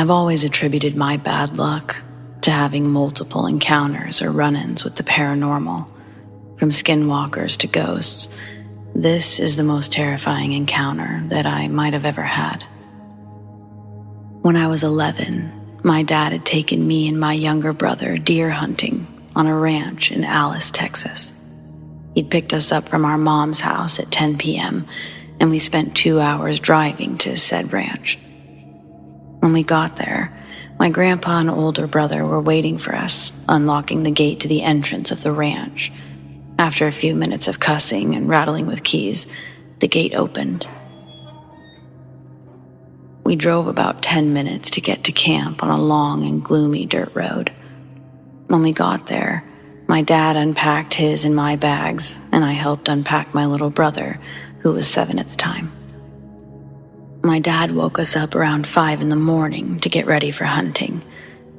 I've always attributed my bad luck to having multiple encounters or run-ins with the paranormal, from skinwalkers to ghosts. This is the most terrifying encounter that I might have ever had. When I was 11, my dad had taken me and my younger brother deer hunting on a ranch in Alice, Texas. He'd picked us up from our mom's house at 10 p.m., and we spent 2 hours driving to said ranch. When we got there, my grandpa and older brother were waiting for us, unlocking the gate to the entrance of the ranch. After a few minutes of cussing and rattling with keys, the gate opened. We drove about 10 minutes to get to camp on a long and gloomy dirt road. When we got there, my dad unpacked his and my bags, and I helped unpack my little brother, who was 7 at the time. My dad woke us up around 5 in the morning to get ready for hunting,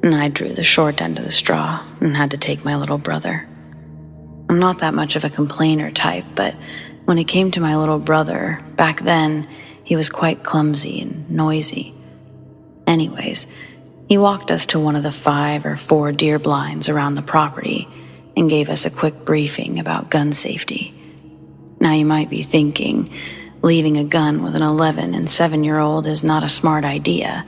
and I drew the short end of the straw and had to take my little brother. I'm not that much of a complainer type, but when it came to my little brother, back then, he was quite clumsy and noisy. Anyways, he walked us to one of the 5 or 4 deer blinds around the property and gave us a quick briefing about gun safety. Now you might be thinking, leaving a gun with an 11 and 7-year-old is not a smart idea,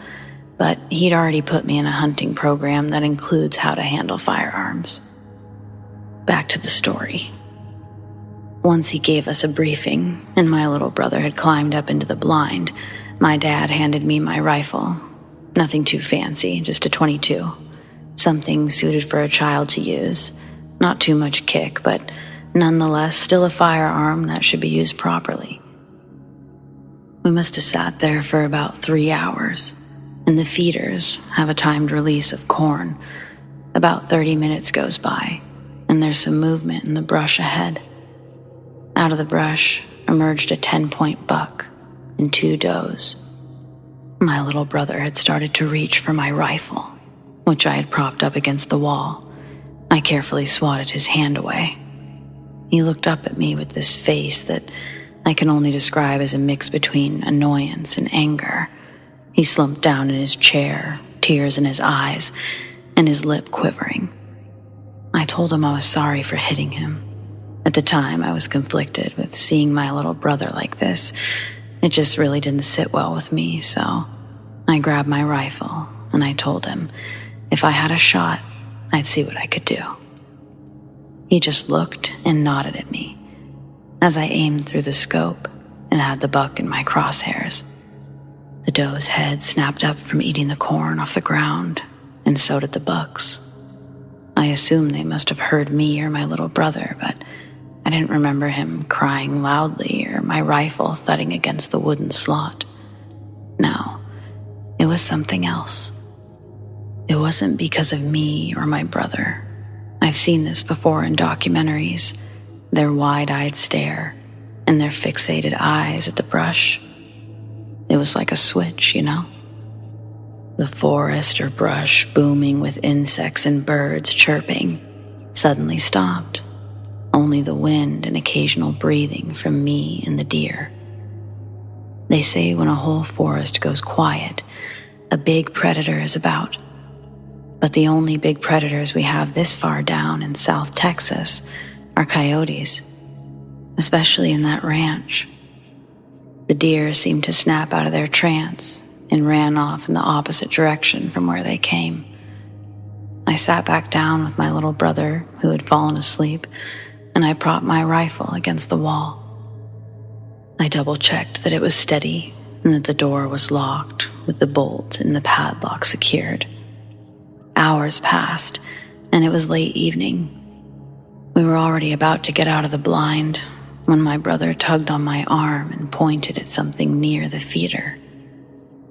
but he'd already put me in a hunting program that includes how to handle firearms. Back to the story. Once he gave us a briefing, and my little brother had climbed up into the blind, my dad handed me my rifle. Nothing too fancy, just a .22. Something suited for a child to use. Not too much kick, but nonetheless still a firearm that should be used properly. We must have sat there for about 3 hours, and the feeders have a timed release of corn. About 30 minutes goes by, and there's some movement in the brush ahead. Out of the brush emerged a 10-point buck and 2 does. My little brother had started to reach for my rifle, which I had propped up against the wall. I carefully swatted his hand away. He looked up at me with this face that I can only describe as a mix between annoyance and anger. He slumped down in his chair, tears in his eyes, and his lip quivering. I told him I was sorry for hitting him. At the time, I was conflicted with seeing my little brother like this. It just really didn't sit well with me, so I grabbed my rifle and I told him if I had a shot, I'd see what I could do. He just looked and nodded at me as I aimed through the scope and had the buck in my crosshairs. The doe's head snapped up from eating the corn off the ground, and so did the buck's. I assumed they must have heard me or my little brother, but I didn't remember him crying loudly or my rifle thudding against the wooden slot. No, it was something else. It wasn't because of me or my brother. I've seen this before in documentaries. Their wide-eyed stare and their fixated eyes at the brush. It was like a switch, you know? The forest or brush booming with insects and birds chirping suddenly stopped. Only the wind and occasional breathing from me and the deer. They say when a whole forest goes quiet, a big predator is about. But the only big predators we have this far down in South Texas are coyotes, especially in that ranch. The deer seemed to snap out of their trance and ran off in the opposite direction from where they came. I sat back down with my little brother, who had fallen asleep, and I propped my rifle against the wall. I double-checked that it was steady and that the door was locked with the bolt and the padlock secured. Hours passed, and it was late evening. We were already about to get out of the blind when my brother tugged on my arm and pointed at something near the feeder.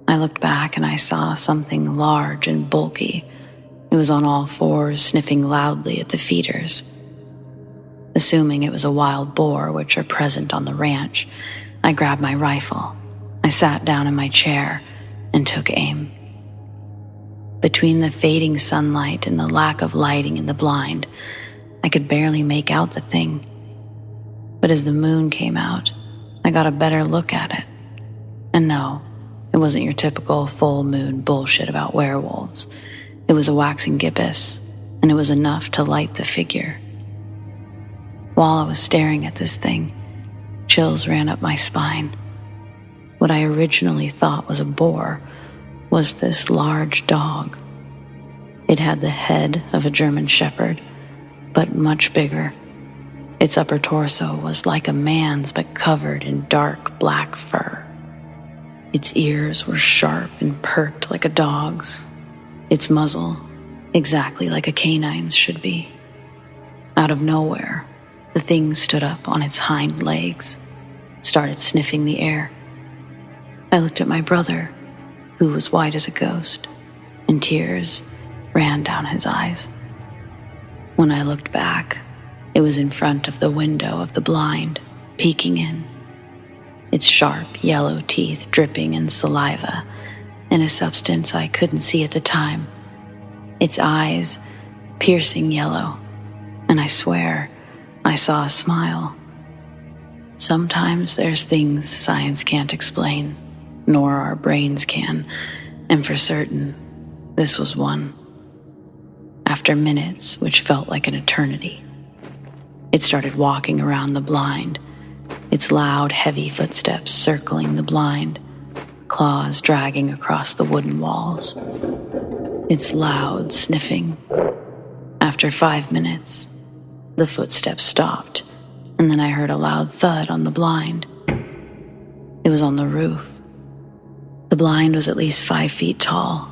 I looked back and I saw something large and bulky. It was on all fours, sniffing loudly at the feeders. Assuming it was a wild boar, which are present on the ranch, I grabbed my rifle. I sat down in my chair and took aim. Between the fading sunlight and the lack of lighting in the blind, I could barely make out the thing. But as the moon came out, I got a better look at it. And no, It wasn't your typical full moon bullshit about werewolves. It was a waxing gibbous, and it was enough to light the figure. While I was staring at this thing, chills ran up my spine. What I originally thought was a boar was this large dog. It had the head of a German shepherd, but much bigger. Its upper torso was like a man's but covered in dark black fur. Its ears were sharp and perked like a dog's. Its muzzle, exactly like a canine's should be. Out of nowhere, the thing stood up on its hind legs, started sniffing the air. I looked at my brother, who was white as a ghost, and tears ran down his eyes. When I looked back, it was in front of the window of the blind, peeking in. Its sharp yellow teeth dripping in saliva, in a substance I couldn't see at the time. Its eyes piercing yellow, and I swear I saw a smile. Sometimes there's things science can't explain, nor our brains can, and for certain, this was one. After minutes, which felt like an eternity, it started walking around the blind, its loud, heavy footsteps circling the blind, claws dragging across the wooden walls. Its loud sniffing. After 5 minutes, the footsteps stopped, and then I heard a loud thud on the blind. It was on the roof. The blind was at least 5 feet tall,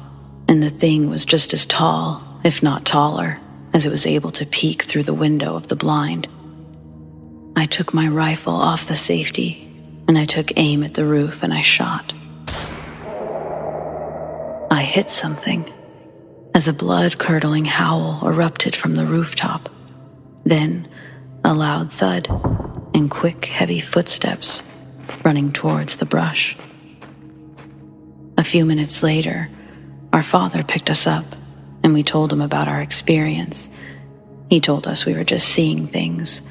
and the thing was just as tall, if not taller, as it was able to peek through the window of the blind. I took my rifle off the safety, and I took aim at the roof and I shot. I hit something as a blood-curdling howl erupted from the rooftop. Then a loud thud and quick, heavy footsteps running towards the brush. A few minutes later, our father picked us up and we told him about our experience. He told us we were just seeing things,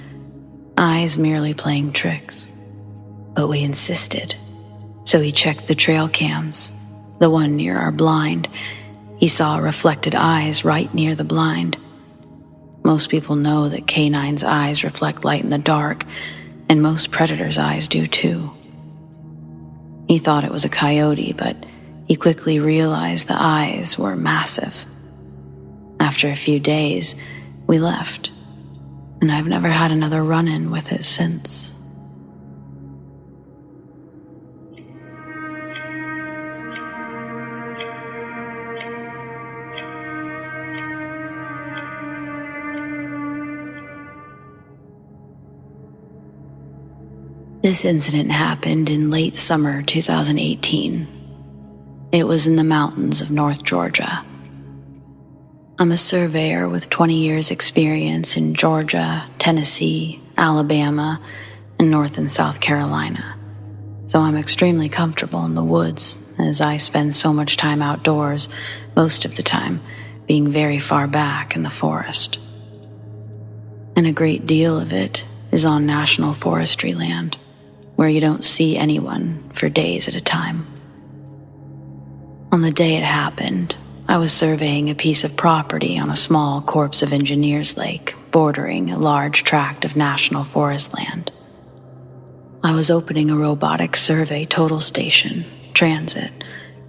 eyes merely playing tricks. But we insisted, so he checked the trail cams. The one near our blind, he saw reflected eyes right near the blind. Most people know that canine's eyes reflect light in the dark, and most predators' eyes do too. He thought it was a coyote, but he quickly realized the eyes were massive. After a few days, we left, and I've never had another run-in with it since. This incident happened in late summer 2018. It was in the mountains of North Georgia. I'm a surveyor with 20 years experience in Georgia, Tennessee, Alabama, and North and South Carolina. So I'm extremely comfortable in the woods as I spend so much time outdoors, most of the time being very far back in the forest. And a great deal of it is on national forestry land, where you don't see anyone for days at a time. On the day it happened, I was surveying a piece of property on a small Corps of Engineers lake bordering a large tract of national forest land. I was opening a robotic survey total station, transit,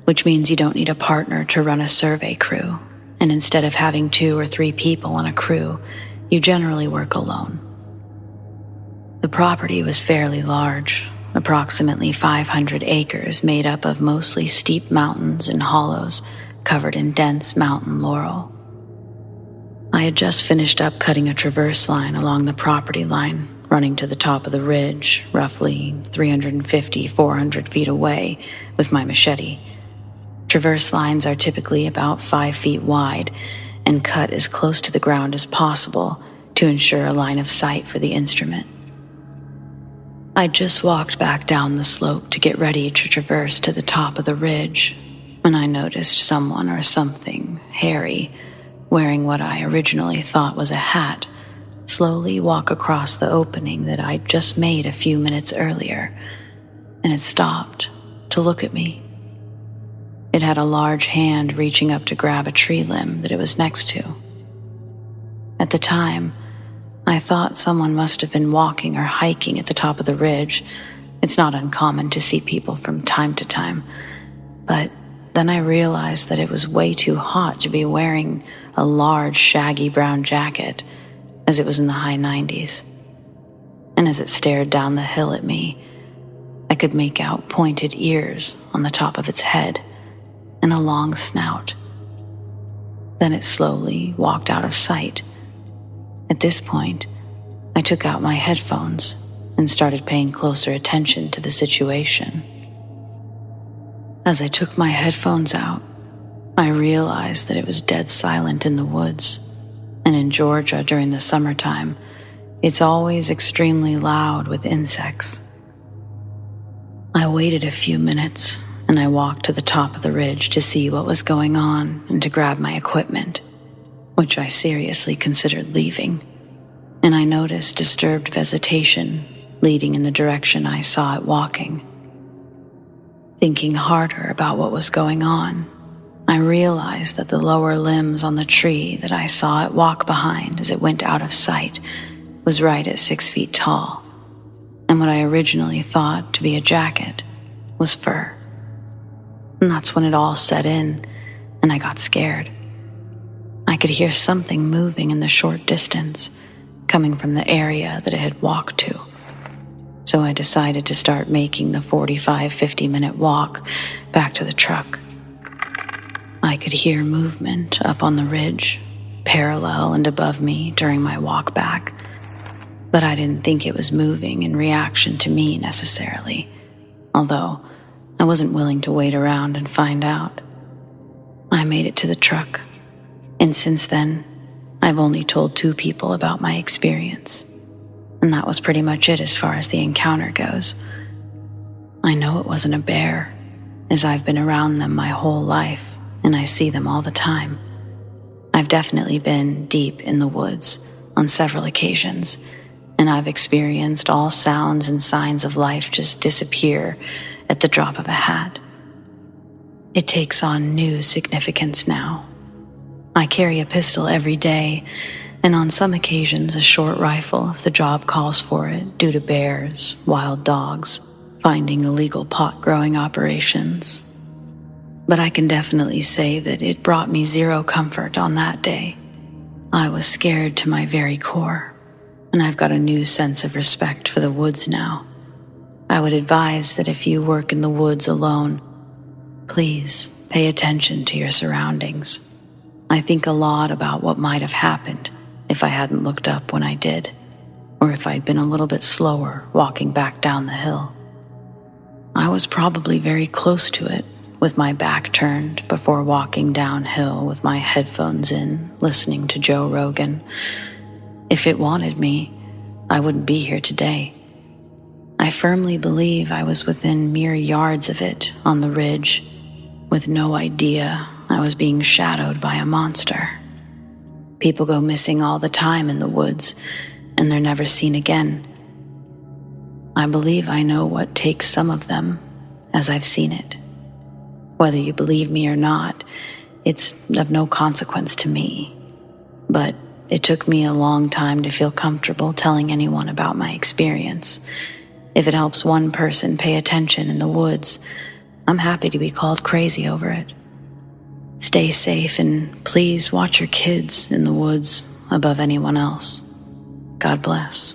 which means you don't need a partner to run a survey crew, and instead of having 2 or 3 people on a crew, you generally work alone. The property was fairly large, approximately 500 acres made up of mostly steep mountains and hollows covered in dense mountain laurel. I had just finished up cutting a traverse line along the property line, running to the top of the ridge, roughly 350-400 feet away, with my machete. Traverse lines are typically about 5 feet wide and cut as close to the ground as possible to ensure a line of sight for the instrument. I just walked back down the slope to get ready to traverse to the top of the ridge when I noticed someone or something hairy, wearing what I originally thought was a hat, slowly walk across the opening that I'd just made a few minutes earlier, and it stopped to look at me. It had a large hand reaching up to grab a tree limb that it was next to. At the time, I thought someone must have been walking or hiking at the top of the ridge. It's not uncommon to see people from time to time, but then I realized that it was way too hot to be wearing a large, shaggy brown jacket, as it was in the high 90s. And as it stared down the hill at me, I could make out pointed ears on the top of its head and a long snout. Then it slowly walked out of sight. At this point, I took out my headphones and started paying closer attention to the situation. As I took my headphones out, I realized that it was dead silent in the woods, and in Georgia during the summertime, it's always extremely loud with insects. I waited a few minutes, and I walked to the top of the ridge to see what was going on and to grab my equipment, which I seriously considered leaving, and I noticed disturbed vegetation leading in the direction I saw it walking. Thinking harder about what was going on, I realized that the lower limbs on the tree that I saw it walk behind as it went out of sight was right at 6 feet tall, and what I originally thought to be a jacket was fur. And that's when it all set in, and I got scared. I could hear something moving in the short distance, coming from the area that it had walked to. So I decided to start making the 45-50-minute walk back to the truck. I could hear movement up on the ridge, parallel and above me during my walk back, but I didn't think it was moving in reaction to me necessarily, although I wasn't willing to wait around and find out. I made it to the truck, and since then, I've only told 2 people about my experience. And that was pretty much it as far as the encounter goes. I know it wasn't a bear, as I've been around them my whole life, and I see them all the time. I've definitely been deep in the woods on several occasions, and I've experienced all sounds and signs of life just disappear at the drop of a hat. It takes on new significance now. I carry a pistol every day, and on some occasions a short rifle if the job calls for it due to bears, wild dogs, finding illegal pot growing operations. But I can definitely say that it brought me zero comfort on that day. I was scared to my very core, and I've got a new sense of respect for the woods now. I would advise that if you work in the woods alone, please pay attention to your surroundings. I think a lot about what might have happened if I hadn't looked up when I did, or if I'd been a little bit slower walking back down the hill. I was probably very close to it, with my back turned before walking downhill with my headphones in, listening to Joe Rogan. If it wanted me, I wouldn't be here today. I firmly believe I was within mere yards of it on the ridge, with no idea I was being shadowed by a monster. People go missing all the time in the woods, and they're never seen again. I believe I know what takes some of them, as I've seen it. Whether you believe me or not, it's of no consequence to me. But it took me a long time to feel comfortable telling anyone about my experience. If it helps one person pay attention in the woods, I'm happy to be called crazy over it. Stay safe and please watch your kids in the woods above anyone else. God bless.